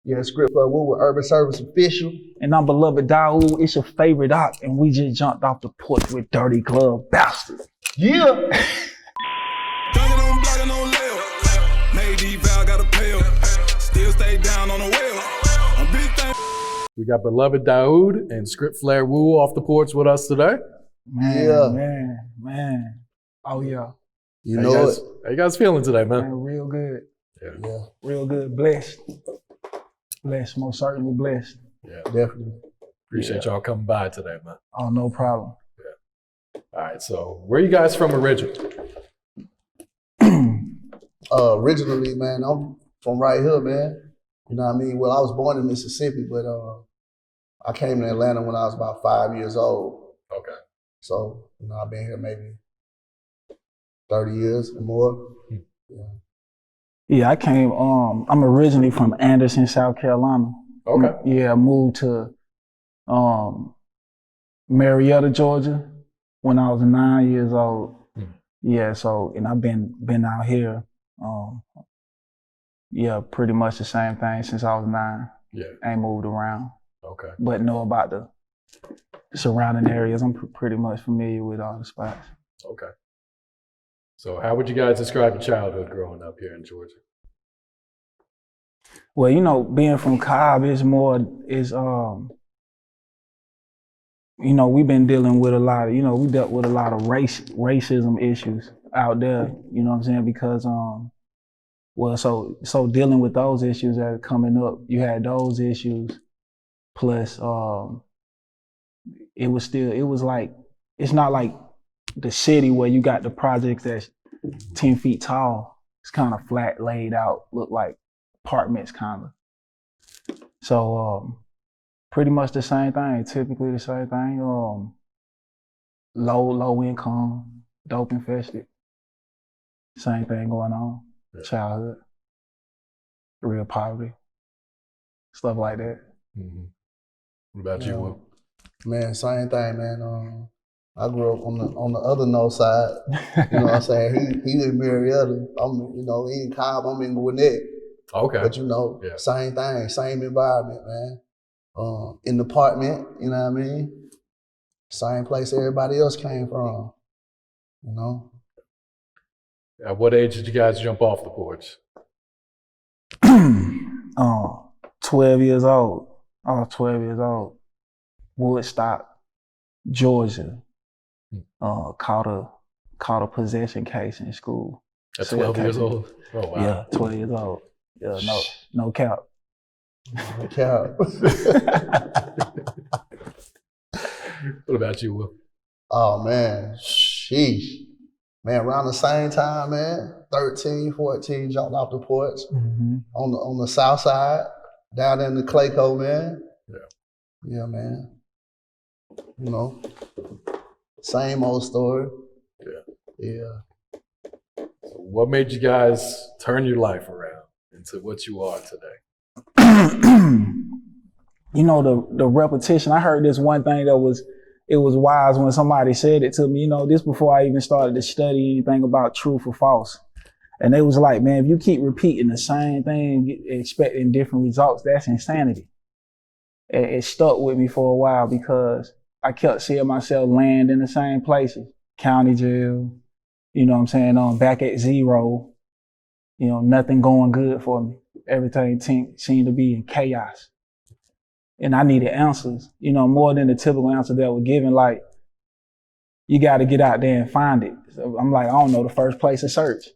Yeah, Scriptflair Woo with Urban Service Official. And I'm Beloved Daud. It's your favorite op, and we just jumped off the porch with Dirty Glove Bastards. Yeah. Still stay down on the well. We got Beloved Daud and Scriptflair Woo off the porch with us today. Man. Oh yeah. You know it. How you guys feeling today, man? Real good. Yeah. Real good. Blessed. Blessed, most certainly blessed. Yeah. Definitely. Appreciate y'all coming by today, man. Oh, no problem. Yeah. All right, so where are you guys from originally? Originally, man, I'm from right here, man. You know what I mean? Well, I was born in Mississippi, but I came to Atlanta when I was about 5 years old. Okay. So, you know, I've been here maybe 30 years or more. Yeah. Yeah, I came, I'm originally from Anderson, South Carolina. Okay. Yeah, I moved to Marietta, Georgia when I was 9 years old. Yeah, so, and I've been out here, yeah, pretty much the same thing since I was 9. Yeah. Ain't moved around. Okay. But know about the surrounding areas. I'm pretty much familiar with all the spots. Okay. So how would you guys describe your childhood growing up here in Georgia? Well, you know, being from Cobb is you know, we've been dealing with a lot of, you know, we dealt with a lot of racism issues out there, you know what I'm saying? Because, well, so dealing with those issues that are coming up, you had those issues, plus it was like, it's not like the city where you got the projects that's 10 feet tall. It's kind of flat laid out, look like apartments kind of. So pretty much the same thing, typically the same thing. Low income, dope infested. Same thing going on. Yeah. Childhood, real poverty, stuff like that. Mm-hmm. What about you, Will? Man, same thing, man. I grew up on the other north side. You know what I'm saying? He in Marietta. He in Cobb, I'm in Gwinnett. Okay. But you know, yeah. Same thing, same environment, man. In the apartment, you know what I mean? Same place everybody else came from, you know? At what age did you guys jump off the porch? 12 years old. I was 12 years old. Woodstock, Georgia. Caught a possession case in school. At 12 years old? Oh, wow. Yeah, 12 years old. Yeah, no cap. No cap. What about you, Will? Oh, man, sheesh. Man, around the same time, man, 13, 14, jumped off the porch on the south side, down in the Clayco, man. Yeah. Yeah, man. You know, same old story. Yeah. So what made you guys turn your life around into what you are today? You know, the repetition. I heard this one thing that was wise when somebody said it to me, you know, this before I even started to study anything about truth or false. And they was like, man, if you keep repeating the same thing, expecting different results, that's insanity. It stuck with me for a while because I kept seeing myself land in the same places. County jail, you know what I'm saying, back at zero, you know, nothing going good for me. Everything seemed to be in chaos. And I needed answers, you know, more than the typical answer that was given, like, you got to get out there and find it. So I'm like, I don't know the first place to search.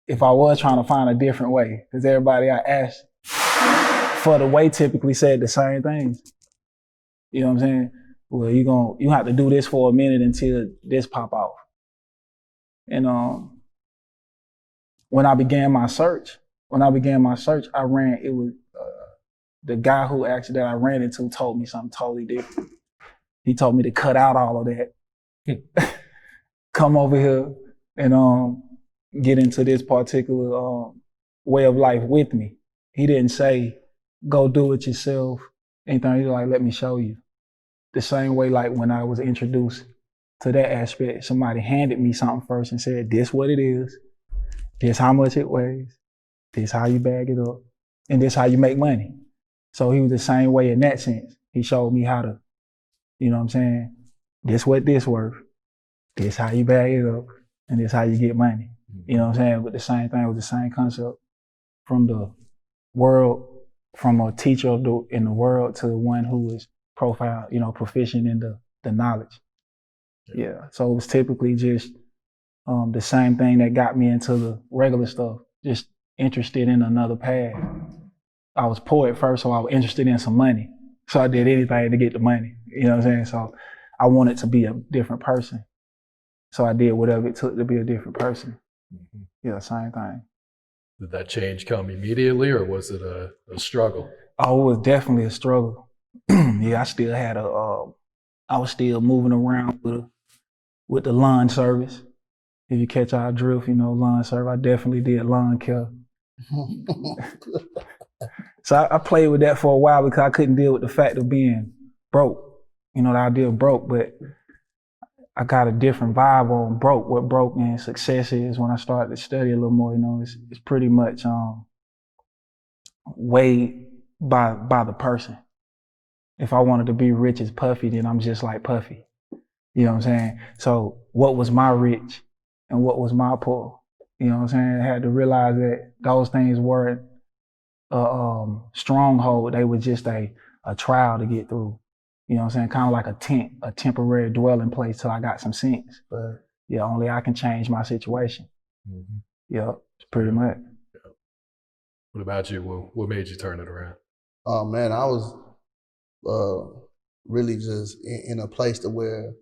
If I was trying to find a different way, because everybody I asked for the way typically said the same things. You know what I'm saying? Well, you have to do this for a minute until this pop off. And when I began my search, I ran, it was, the guy that I ran into told me something totally different. He told me to cut out all of that. Come over here and get into this particular way of life with me. He didn't say, go do it yourself, anything. He was like, let me show you. The same way like when I was introduced to that aspect, somebody handed me something first and said, this what it is, this how much it weighs, this how you bag it up, and this how you make money. So he was the same way in that sense. He showed me how to, you know what I'm saying? This what this worth. This how you bag it up. And this how you get money. You know what I'm saying? But the same thing was the same concept from the world, from a teacher in the world to one who is proficient in the knowledge. Yeah. So it was typically just the same thing that got me into the regular stuff, just interested in another path. I was poor at first, so I was interested in some money. So I did anything to get the money. You know what I'm saying? So I wanted to be a different person. So I did whatever it took to be a different person. Yeah, same thing. Did that change come immediately, or was it a struggle? Oh, it was definitely a struggle. Yeah, I still had I was still moving around with the lawn service. If you catch our drift, lawn service, I definitely did lawn care. So I played with that for a while because I couldn't deal with the fact of being broke. The idea of broke, but I got a different vibe on broke, what broke and success is when I started to study a little more. It's pretty much weighed by the person. If I wanted to be rich as Puffy, then I'm just like Puffy. You know what I'm saying? So what was my rich and what was my poor? You know what I'm saying? I had to realize that those things weren't a stronghold. They were just a trial to get through. You know what I'm saying? Kind of like a tent, a temporary dwelling place till I got some sense. But yeah, only I can change my situation. Yeah, pretty much. Yeah. What about you? What made you turn it around? Oh man, I was really just in a place to where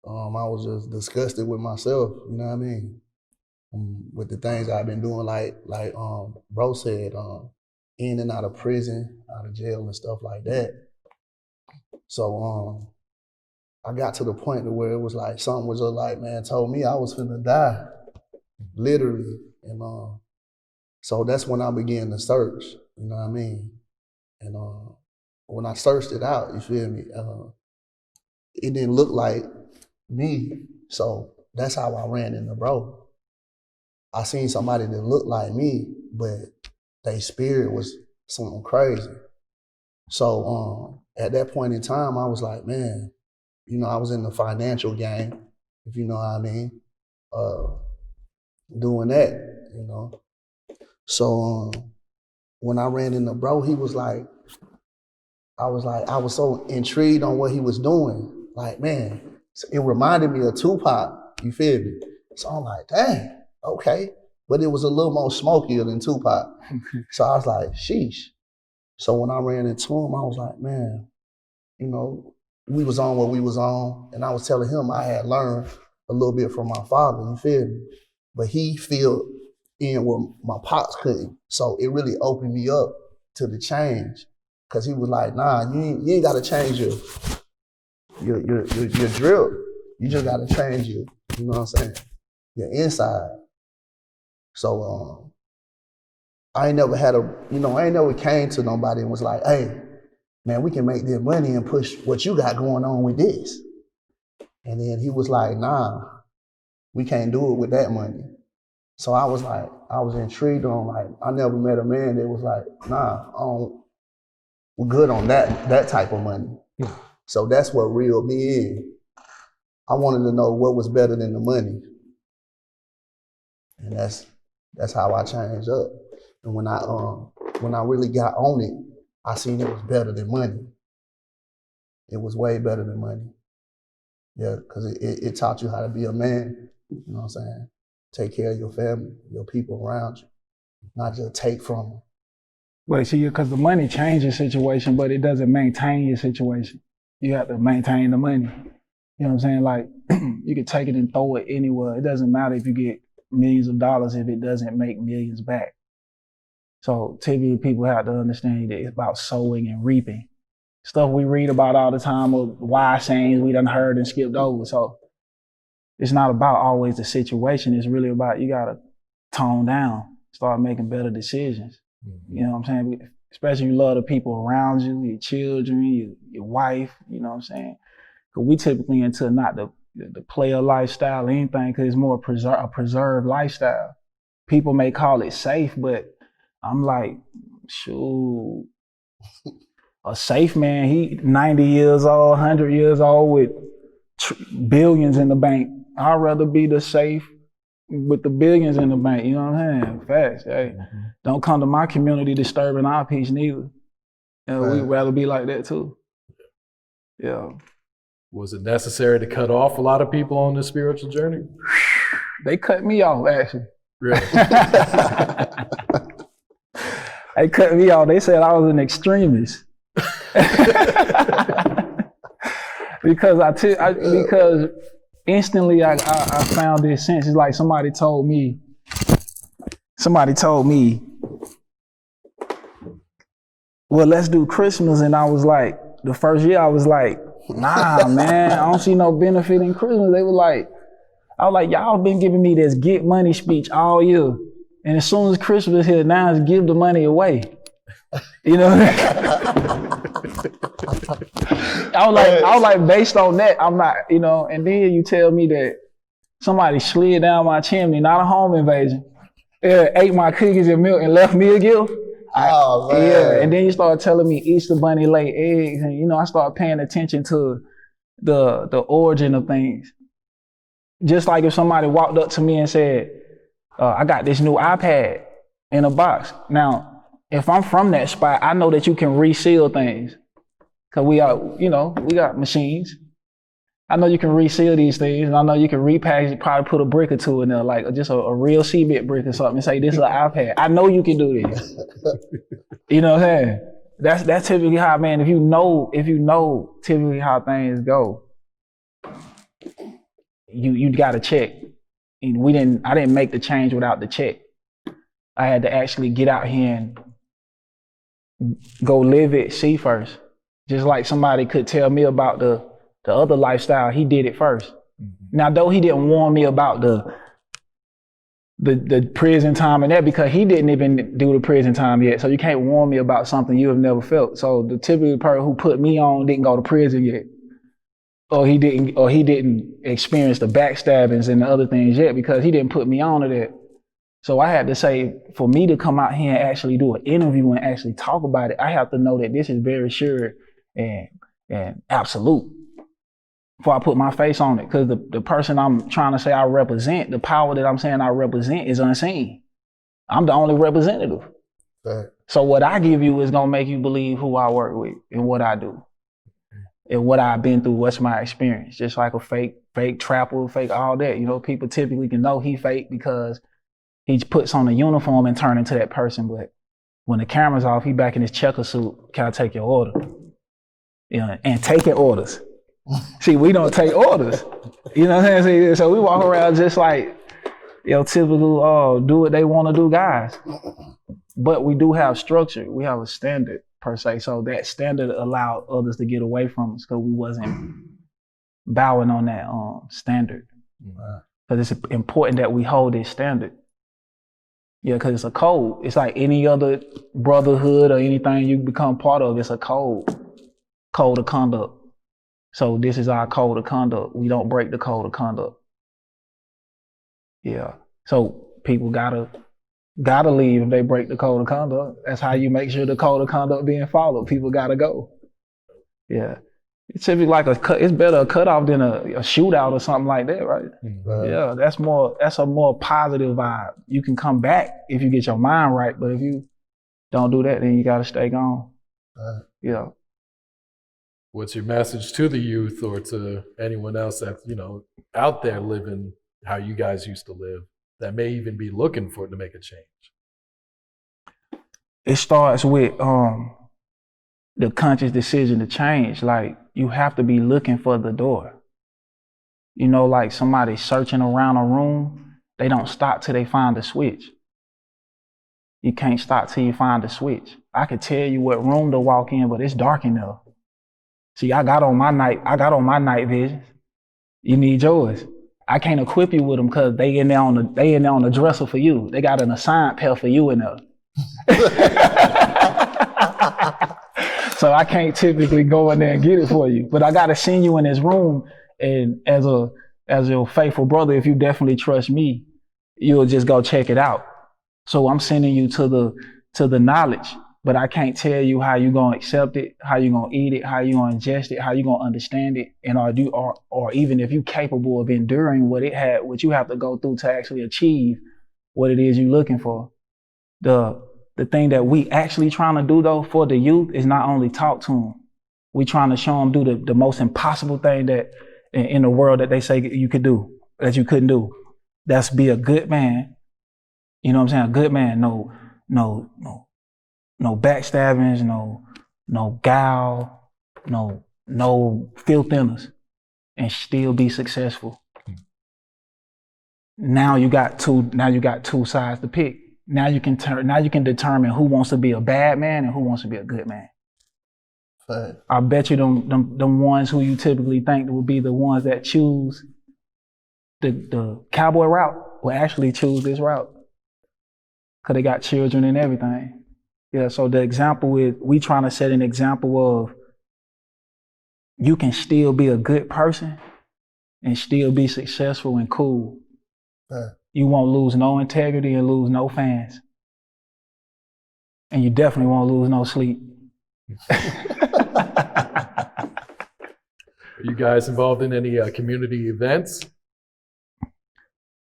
I was just disgusted with myself. You know what I mean? With the things I've been doing, like bro said, in and out of prison, out of jail and stuff like that. So I got to the point where it was like something was just like, man, told me I was finna die, literally. And so that's when I began to search, you know what I mean? And when I searched it out, you feel me, it didn't look like me. So that's how I ran into bro. I seen somebody that looked like me, but their spirit was something crazy. So at that point in time, I was like, man, I was in the financial game, if you know what I mean, doing that, So when I ran into bro, he was like, I was so intrigued on what he was doing. Like, man, it reminded me of Tupac, you feel me? So I'm like, dang, okay. But it was a little more smokier than Tupac. So I was like, sheesh. So when I ran into him, I was like, man, we was on what we was on. And I was telling him I had learned a little bit from my father, you feel me? But he filled in where my pops couldn't. So it really opened me up to the change. Cause he was like, nah, you ain't gotta change your drip. You just gotta change you know what I'm saying? Your inside. So I ain't never came to nobody and was like, hey, man, we can make this money and push what you got going on with this. And then he was like, nah, we can't do it with that money. So I was intrigued on, like, I never met a man that was like, nah, we're good on that type of money. Yeah. So that's what reeled me in. I wanted to know what was better than the money. And that's how I changed up. And when I really got on it, I seen it was better than money. It was way better than money. Yeah, because it taught you how to be a man, you know what I'm saying? Take care of your family, your people around you, not just take from them. But see, because the money changes situation, but it doesn't maintain your situation. You have to maintain the money. You know what I'm saying? Like, you can take it and throw it anywhere. It doesn't matter if you get millions of dollars if it doesn't make millions back. So typically people have to understand that it's about sowing and reaping. Stuff we read about all the time of wise sayings we done heard and skipped over. So it's not about always the situation. It's really about you got to tone down, start making better decisions. You know what I'm saying? Especially if you love the people around you, your children, your wife, you know what I'm saying? Because we typically into not the player lifestyle or anything, because it's more a preserved lifestyle. People may call it safe, but I'm like, shoot, A safe man, he 90 years old, 100 years old with billions in the bank. I'd rather be the safe with the billions in the bank, you know what I'm saying? Facts, hey. Don't come to my community disturbing our peace neither. We'd rather be like that too. Yeah. Was it necessary to cut off a lot of people on this spiritual journey? They cut me off, actually. Really? They cut me off. They said I was an extremist. Because instantly I found this sense. It's like somebody told me, well, let's do Christmas. And I was like, the first year I was like, nah, man, I don't see no benefit in Christmas. They were like, I was like, y'all been giving me this get money speech all year. And as soon as Christmas is here, now it's give the money away. You know? I was like, based on that, I'm not, you know, and then you tell me that somebody slid down my chimney, not a home invasion. Ate my cookies and milk and left me a gift. Yeah, and then you start telling me Easter bunny lay eggs, and you know, I start paying attention to the origin of things. Just like if somebody walked up to me and said, I got this new iPad in a box. Now, if I'm from that spot, I know that you can reseal things. Cause we got machines. I know you can reseal these things, and I know you can repackage it, probably put a brick or two in there, like just a real cement brick or something, and say, this is an iPad. I know you can do this. You know what I'm saying? That's typically how, man, if you know typically how things go, you gotta check. And I didn't make the change without the check. I had to actually get out here and go live it, see first. Just like somebody could tell me about the other lifestyle, he did it first. Mm-hmm. Now, though he didn't warn me about the prison time and that, because he didn't even do the prison time yet. So you can't warn me about something you have never felt. So the typical person who put me on didn't go to prison yet. Or he didn't experience the backstabbings and the other things yet, because he didn't put me on to that. So I had to say, for me to come out here and actually do an interview and actually talk about it, I have to know that this is very sure and absolute before I put my face on it. Because the person I'm trying to say I represent, the power that I'm saying I represent is unseen. I'm the only representative. Right. So what I give you is gonna make you believe who I work with and what I do. And what I've been through, what's my experience. Just like a fake trapper, fake all that. You know, people typically can know he fake because he puts on a uniform and turn into that person. But when the camera's off, he back in his checker suit. Can I take your order? You know, and taking orders. See, we don't take orders. You know what I'm saying? So we walk around just like, typical, do what they want to do guys. But we do have structure. We have a standard per se. So that standard allowed others to get away from us because we wasn't bowing on that standard. Because it's important that we hold this standard. Yeah, because it's a code. It's like any other brotherhood or anything you become part of, it's a code of conduct. So this is our code of conduct. We don't break the code of conduct. Yeah. So people gotta leave if they break the code of conduct. That's how you make sure the code of conduct being followed. People gotta go. Yeah. It's typically like it's better a cutoff than a shootout or something like that, right? Right. Yeah, that's a more positive vibe. You can come back if you get your mind right, but if you don't do that, then you gotta stay gone. Right. Yeah. What's your message to the youth or to anyone else that's, out there living how you guys used to live that may even be looking for it to make a change? It starts with the conscious decision to change. Like, you have to be looking for the door. Like somebody searching around a room, they don't stop till they find the switch. You can't stop till you find the switch. I could tell you what room to walk in, but it's dark in there. See, I got on my night vision. You need yours. I can't equip you with them because they in there on the dresser for you. They got an assigned pair for you in there. So I can't typically go in there and get it for you. But I gotta send you in this room, and as your faithful brother, if you definitely trust me, you'll just go check it out. So I'm sending you to the knowledge but I can't tell you how you gonna accept it, how you gonna eat it, how you gonna ingest it, how you gonna understand it, and or even if you're capable of enduring what you have to go through to actually achieve what it is you're looking for. The thing that we actually trying to do though for the youth is not only talk to them, we trying to show them do the most impossible thing that in the world that they say you could do, that you couldn't do. That's be a good man. You know what I'm saying? A good man, no backstabbings, no guile, no filth in us, and still be successful. Now you got two sides to pick. Now you can determine who wants to be a bad man and who wants to be a good man. Fact. I bet you them ones who you typically think would be the ones that choose the cowboy route will actually choose this route. Cause they got children and everything. Yeah, so the example is we trying to set an example of you can still be a good person and still be successful and cool. You won't lose no integrity and lose no fans. And you definitely won't lose no sleep. Are you guys involved in any community events?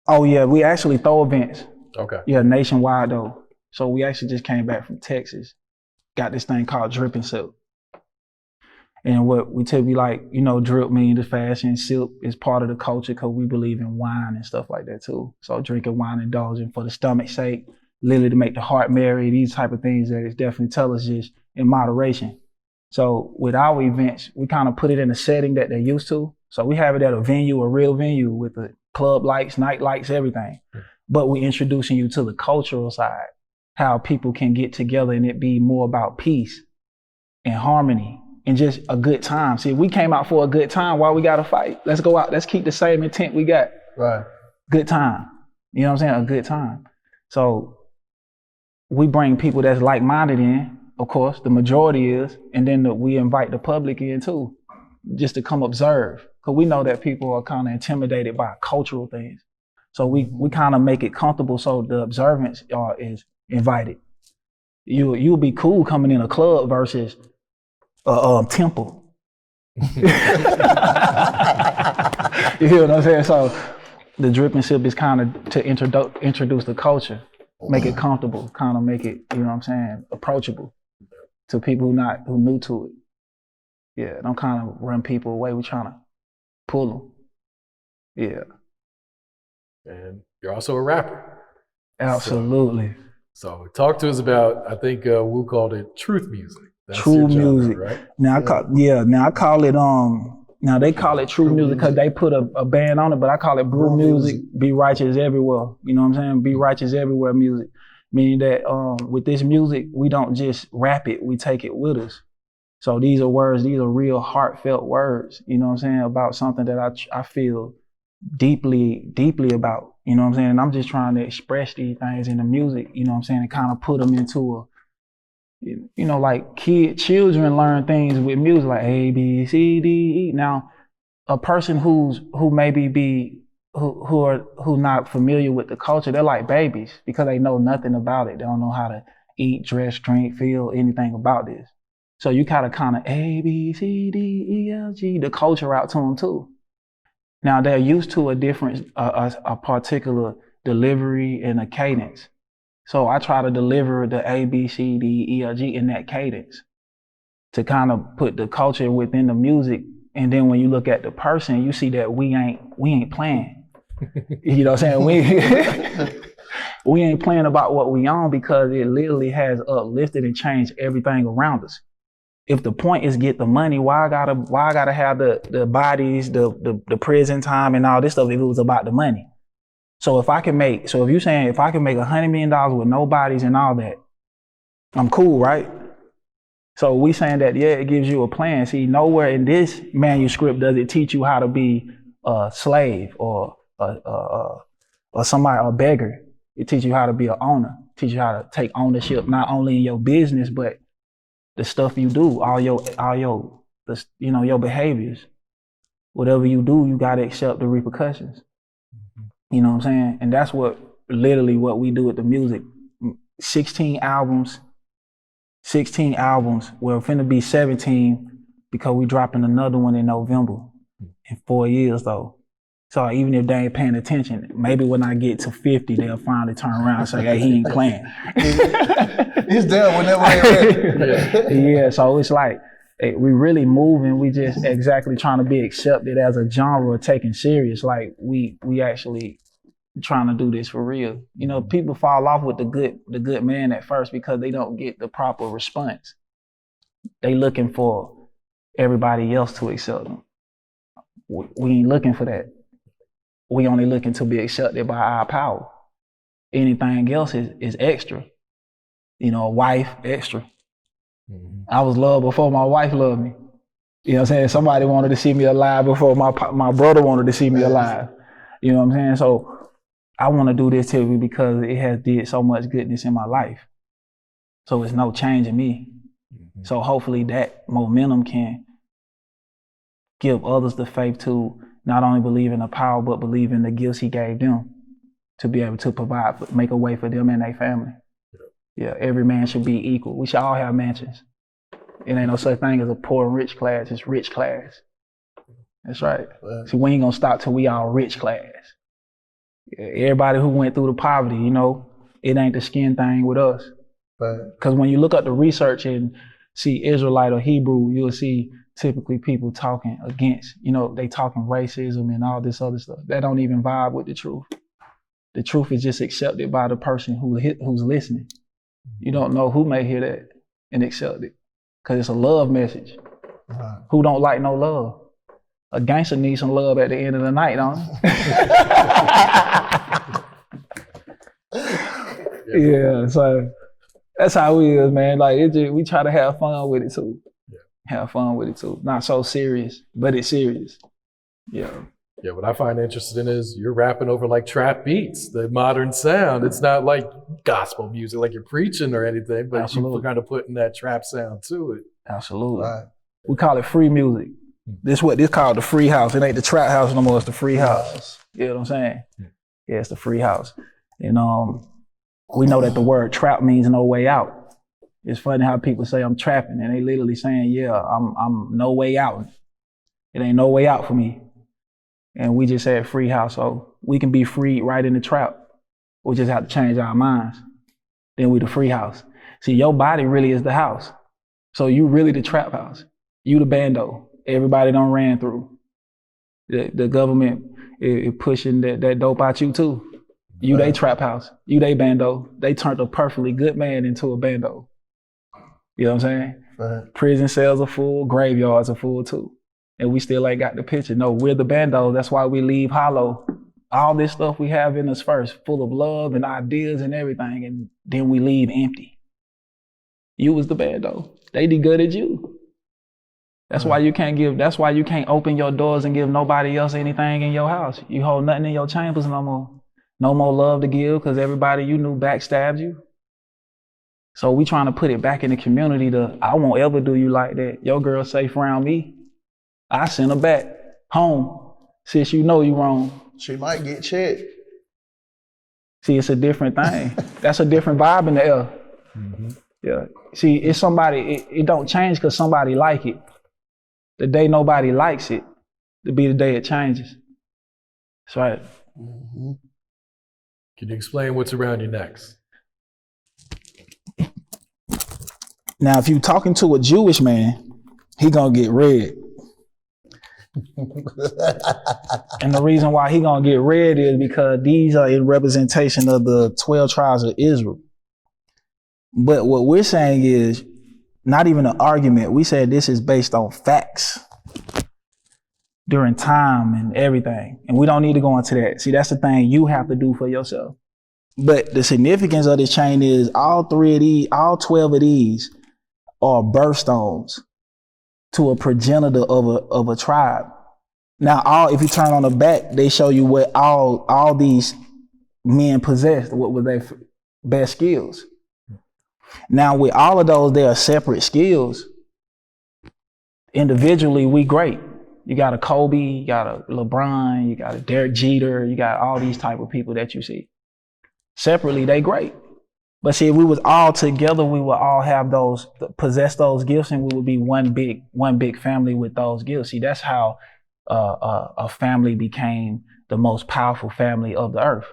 Oh yeah, we actually throw events. Okay. Yeah, nationwide though. So we actually just came back from Texas. Got this thing called Drip and Silk. And what we typically drip means the fashion, silk is part of the culture because we believe in wine and stuff like that too. So drinking wine, indulging for the stomach's sake, literally to make the heart merry, these type of things that it definitely tell us just in moderation. So with our events, we kind of put it in a setting that they're used to. So we have it at a venue, a real venue with the club lights, night lights, everything. But we're introducing you to the cultural side, how people can get together and it be more about peace and harmony and just a good time. See, if we came out for a good time, why we got to fight? Let's go out. Let's keep the same intent we got. Right. Good time. You know what I'm saying? A good time. So we bring people that's like-minded in, of course, the majority is, and then we invite the public in too, just to come observe. Because we know that people are kind of intimidated by cultural things. So we kind of make it comfortable so the observance is invited. You'll be cool coming in a club versus temple. You hear what I'm saying? So the drip and sip is kind of to introduce the culture, make it comfortable, kind of make it, you know what I'm saying, approachable to people who new to it. Yeah, don't kind of run people away. We're trying to pull them. Yeah. And you're also a rapper. Absolutely. So talk to us about, I think Woo called it truth music. That's true genre, music, right? Now I call it now they call it true music because they put a band on it, but I call it brew music. Be righteous everywhere. You know what I'm saying? Be righteous everywhere music. Meaning that with this music, we don't just rap it, we take it with us. So these are words, these are real heartfelt words, you know what I'm saying, about something that I feel deeply about, you know what I'm saying? And I'm just trying to express these things in the music, you know what I'm saying, and kind of put them into like children learn things with music like A, B, C, D, E. Now, a person who not familiar with the culture, they're like babies because they know nothing about it. They don't know how to eat, dress, drink, feel anything about this. So you kind of A, B, C, D, E, F, G, the culture out to them too. Now they're used to a particular delivery and a cadence. So I try to deliver the A, B, C, D, E, F, G in that cadence to kind of put the culture within the music. And then when you look at the person, you see that we ain't playing. You know what I'm saying? We ain't playing about what we own because it literally has uplifted and changed everything around us. If the point is get the money, why I gotta have the bodies, the prison time and all this stuff if it was about the money? So if you're saying if I can make $100 million with no bodies and all that, I'm cool, right? So we saying that, yeah, it gives you a plan. See, nowhere in this manuscript does it teach you how to be a slave or somebody, a beggar. It teaches you how to be an owner. It teaches you how to take ownership, not only in your business, but the stuff you do, all your behaviors. Whatever you do, you gotta accept the repercussions. You know what I'm saying? And that's literally what we do with the music. 16 albums, 16 albums. We're finna be 17 because we dropping another one in November in 4 years though. So even if they ain't paying attention, maybe when I get to 50, they'll finally turn around and say, hey, he ain't playing. He's there whenever they're ready. Yeah, so it's like, we really moving. We just exactly trying to be accepted as a genre, taken serious. Like we actually trying to do this for real. You know, people fall off with the good man at first because they don't get the proper response. They looking for everybody else to accept them. We ain't looking for that. We only looking to be accepted by our power. Anything else is extra. You know, a wife, extra. Mm-hmm. I was loved before my wife loved me. You know what I'm saying? Somebody wanted to see me alive before my brother wanted to see me alive. You know what I'm saying? So I want to do this to you because it has did so much goodness in my life. So it's no change in me. Mm-hmm. So hopefully that momentum can give others the faith to not only believe in the power, but believe in the gifts he gave them to be able to provide, make a way for them and their family. Yeah, every man should be equal. We should all have mansions. It ain't no such thing as a poor and rich class, it's rich class. That's right. Well, see, we ain't gonna stop till we all rich class. Everybody who went through the poverty, you know, it ain't the skin thing with us. Because when you look up the research and see Israelite or Hebrew, you'll see typically people talking against, you know, they talking racism and all this other stuff. That don't even vibe with the truth. The truth is just accepted by the person who's listening. You don't know who may hear that and accept it. Because it's a love message. Right. Who don't like no love? A gangster needs some love at the end of the night, don't he? Yeah, so that's how we is, man. Like we try to have fun with it too. Yeah. Have fun with it too. Not so serious, but it's serious. Yeah. Yeah, what I find interesting is you're rapping over like trap beats, the modern sound. It's not like gospel music, like you're preaching or anything, but you're kind of putting that trap sound to it. Absolutely. Right. We call it free music. This called the free house. It ain't the trap house no more, it's the free house. You know what I'm saying? Yeah, it's the free house. And we know that the word trap means no way out. It's funny how people say I'm trapping and they literally saying, yeah, I'm no way out. It ain't no way out for me. And we just said free house, so we can be freed right in the trap. We just have to change our minds. Then we the free house. See, your body really is the house. So you really the trap house. You the bando. Everybody done ran through. The government is pushing that dope out you too. You they trap house. You they bando. They turned a perfectly good man into a bando. You know what I'm saying? Right. Prison cells are full, graveyards are full too. And we still ain't got the picture. No, we're the bando. That's why we leave hollow. All this stuff we have in us first, full of love and ideas and everything, and then we leave empty. You was the bando. They did good at you. That's why you can't open your doors and give nobody else anything in your house. You hold nothing in your chambers no more. No more love to give because everybody you knew backstabbed you. So we trying to put it back in the community I won't ever do you like that. Your girl safe around me. I send her back home since you know you wrong. She might get checked. See, it's a different thing. That's a different vibe in the air. Mm-hmm. Yeah. See, it's somebody, it don't change because somebody like it. The day nobody likes it, to be the day it changes. That's right. Mm-hmm. Can you explain what's around your necks? Now, if you're talking to a Jewish man, he gonna get red. And the reason why he gonna get red is because these are in representation of the 12 tribes of Israel. But what we're saying is not even an argument. We said this is based on facts during time and everything. And we don't need to go into that. See, that's the thing you have to do for yourself. But the significance of this chain is all 12 of these are birthstones to a progenitor of a tribe. Now, if you turn on the back, they show you what all these men possessed, what were their best skills. Now, with all of those, they are separate skills. Individually, we great. You got a Kobe, you got a LeBron, you got a Derek Jeter, you got all these type of people that you see. Separately, they great. But see, if we was all together, we would all have possess those gifts, and we would be one big family with those gifts. See, that's how a family became the most powerful family of the earth.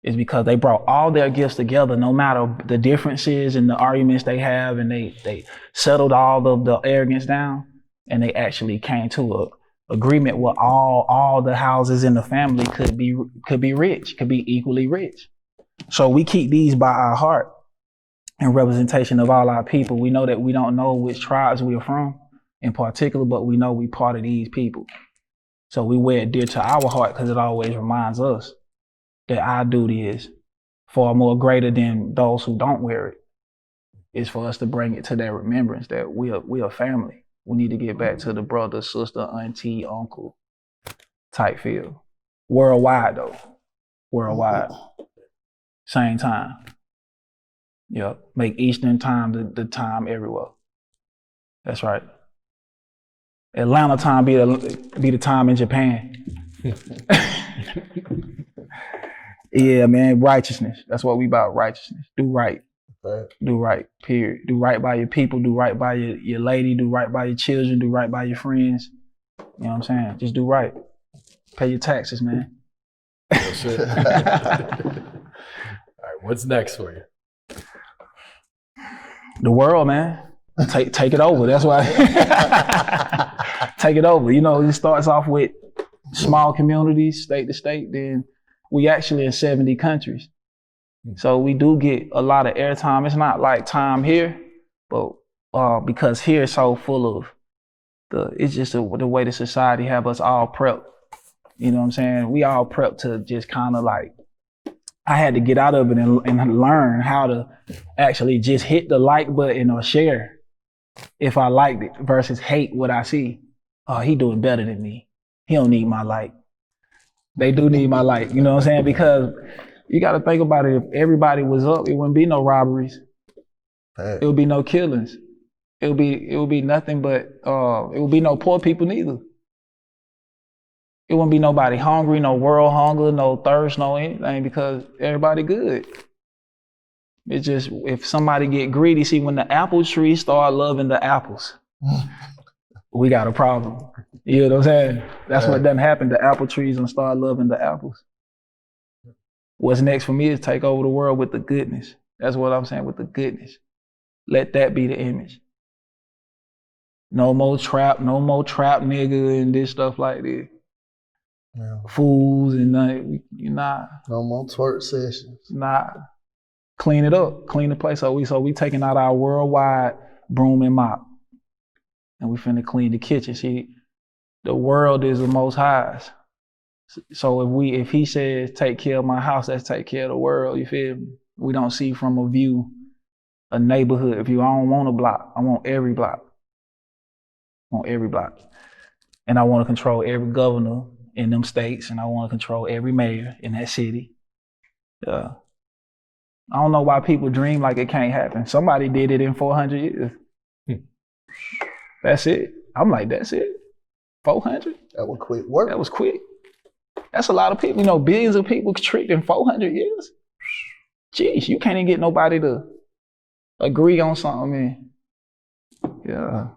Is because they brought all their gifts together, no matter the differences and the arguments they have, and they settled all of the arrogance down, and they actually came to a agreement where all the houses in the family could be rich, could be equally rich. So we keep these by our heart in representation of all our people. We know that we don't know which tribes we are from in particular, but we know we part of these people. So we wear it dear to our heart because it always reminds us that our duty is far more greater than those who don't wear it. It's for us to bring it to their remembrance that we are family. We need to get back to the brother, sister, auntie, uncle type feel. Worldwide though. Worldwide. Same time. Yep. Make Eastern time the time everywhere. That's right. Atlanta time be the time in Japan. Yeah, man, righteousness. That's what we about, righteousness. Do right. Right. Do right, period. Do right by your people, do right by your lady, do right by your children, do right by your friends. You know what I'm saying? Just do right. Pay your taxes, man. That's it. All right, what's next for you? The world, man. Take it over. That's why. Take it over. You know, it starts off with small communities, state to state, then we actually in 70 countries. So we do get a lot of airtime. It's not like time here, but because here is so full of it's just the way the society have us all prepped. You know what I'm saying? We all prepped to just kind of like, I had to get out of it and learn how to actually just hit the like button or share if I liked it versus hate what I see. Oh, he doing better than me. He don't need my like. They do need my like, you know what I'm saying? Because you got to think about it. If everybody was up, it wouldn't be no robberies. It would be no killings. It would be nothing but, it would be no poor people neither. It wouldn't be nobody hungry, no world hunger, no thirst, no anything, because everybody good. It's just, if somebody get greedy, see, when the apple tree start loving the apples, we got a problem. You know what I'm saying? That's what done happened. The apple trees and start loving the apples. What's next for me is take over the world with the goodness. That's what I'm saying, with the goodness. Let that be the image. No more trap nigga and this stuff like this. Yeah. Fools and nothing. No more twerk sessions. Nah. Clean it up. Clean the place up. So we taking out our worldwide broom and mop. And we finna clean the kitchen. See, the world is the Most High's. So if he says, take care of my house, let's take care of the world, you feel me? We don't see from a view, a neighborhood view. I don't want a block. I want every block. I want every block. And I want to control every governor in them states, and I want to control every mayor in that city. I don't know why people dream like it can't happen. Somebody did it in 400 years. That's it. I'm like, that's it? 400? That was quick work. That was quick. That's a lot of people. You know, billions of people tricked in 400 years. Jeez, you can't even get nobody to agree on something, man. Yeah.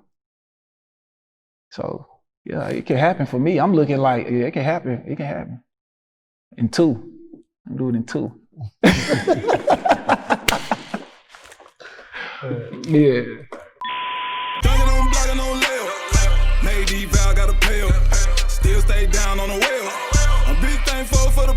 So, yeah, it can happen for me. I'm looking like, yeah, it can happen. It can happen. In 2. I'm doing it in 2. Yeah. Dunking on blocking on layup. Made these vows, gotta pay up. Still stay down on the well. I'm big thankful for the